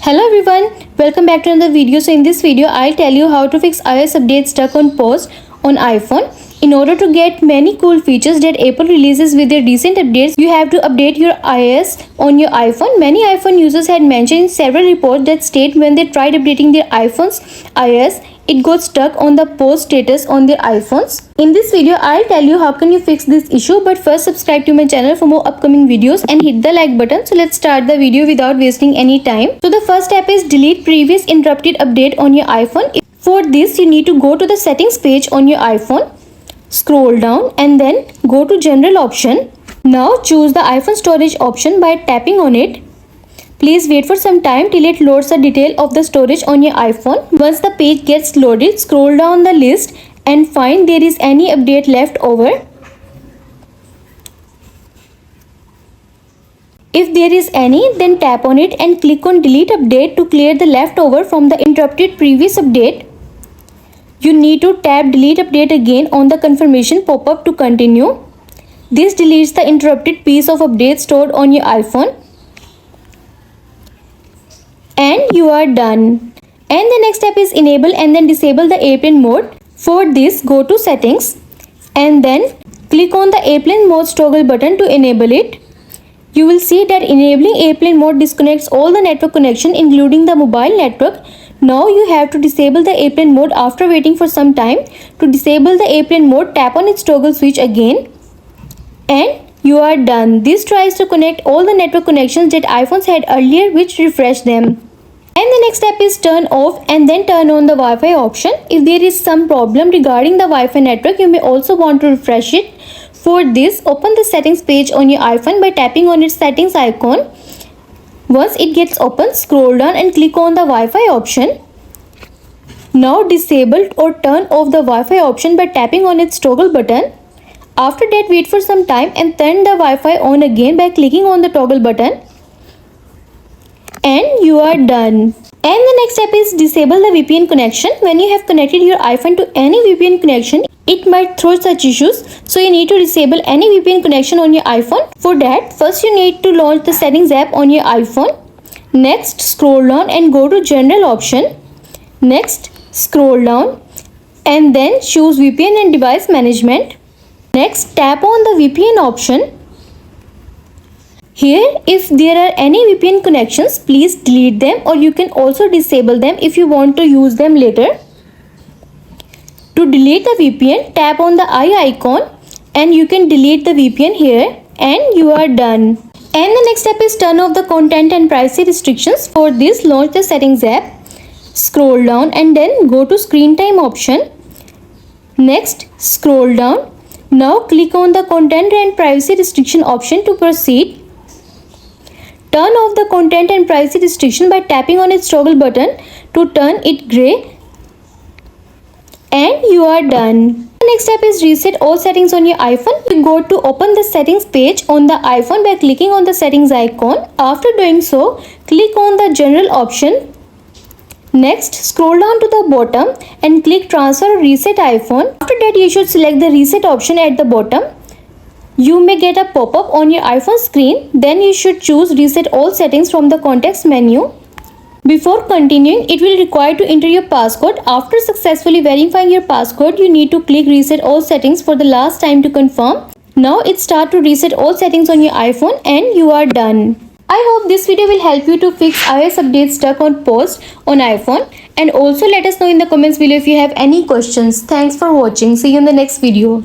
Hello everyone, welcome back to another video. So in this video I'll tell you how to fix iOS update stuck on pause on iPhone. In order to get many cool features that Apple releases with their recent updates, you have to update your iOS on your iPhone. Many iPhone users had mentioned in several reports that state when they tried updating their iPhone's iOS, it got stuck on the pause status on their iPhones. In this video, I'll tell you how can you fix this issue, but first subscribe to my channel for more upcoming videos and hit the like button. So let's start the video without wasting any time. So the first step is delete previous interrupted update on your iPhone. For this, you need to go to the settings page on your iPhone, scroll down and then go to general option. Now choose the iPhone storage option by tapping on it. Please wait for some time till it loads the detail of the storage on your iPhone. Once the page gets loaded, scroll down the list and find there is any update left over. If there is any, then tap on it and click on delete update to clear the leftover from the interrupted previous update. You need to tap delete update again on the confirmation pop-up to continue. This deletes the interrupted piece of update stored on your iPhone. And you are done. And the next step is enable and then disable the airplane mode. For this, go to settings and then click on the airplane mode toggle button to enable it. You will see that enabling airplane mode disconnects all the network connection including the mobile network. Now you have to disable the airplane mode after waiting for some time. To disable the airplane mode, tap on its toggle switch again and you are done. This tries to connect all the network connections that iPhones had earlier, which refresh them. And the next step is turn off and then turn on the Wi-Fi option. If there is some problem regarding the Wi-Fi network, you may also want to refresh it. For this, open the settings page on your iPhone by tapping on its settings icon. Once it gets open, scroll down and click on the Wi-Fi option. Now disable or turn off the Wi-Fi option by tapping on its toggle button. After that, wait for some time and turn the Wi-Fi on again by clicking on the toggle button. And you are done. And the next step is disable the VPN connection. When you have connected your iPhone to any VPN connection, it might throw such issues. So you need to disable any VPN connection on your iPhone. For that, first you need to launch the settings app on your iPhone. Next, scroll down and go to general option. Next, scroll down and then choose VPN and device management. Next, tap on the VPN option. Here, if there are any VPN connections, please delete them, or you can also disable them if you want to use them later. To delete the VPN, tap on the eye icon and you can delete the VPN here and you are done. And the next step is turn off the content and privacy restrictions. For this, launch the settings app, scroll down and then go to screen time option. Next, scroll down. Now click on the content and privacy restriction option to proceed. Turn off the content and privacy restriction by tapping on its toggle button to turn it gray. And you are done. The next step is reset all settings on your iPhone. You go to open the settings page on the iPhone by clicking on the settings icon. After doing so, click on the general option. Next, scroll down to the bottom and click transfer or reset iPhone. After that, you should select the reset option at the bottom. You may get a pop-up on your iPhone screen. Then you should choose reset all settings from the context menu. Before continuing, it will require to enter your passcode. After successfully verifying your passcode, you need to click reset all settings for the last time to confirm. Now it starts to reset all settings on your iPhone and you are done. I hope this video will help you to fix iOS updates stuck on pause on iPhone, and also let us know in the comments below if you have any questions. Thanks for watching. See you in the next video.